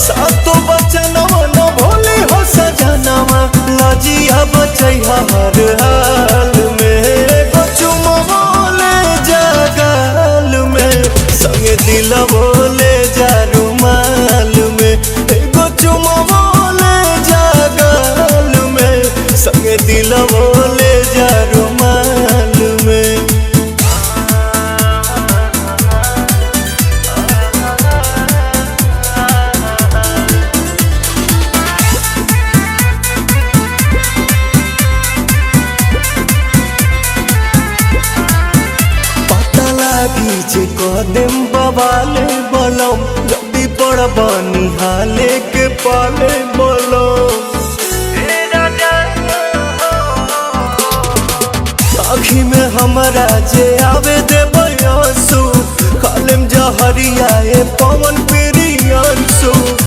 सातो बचनवा न भोले हो सजनवा लजिया बचैया हर हाल में एगो चुमवा ले जा गाल में संगे दिलवा ले जा रुमाल में एगो चुमवा ले जा गाल में संगे दिलवा ले जा रुमाल में। जे कदम बवाले बलम जल्दी बड़ बनी हाले के पाले बलम आँखी में हमारा जे आवे दे बयासु खालेम जहरिया ए पवन प्रियांशु।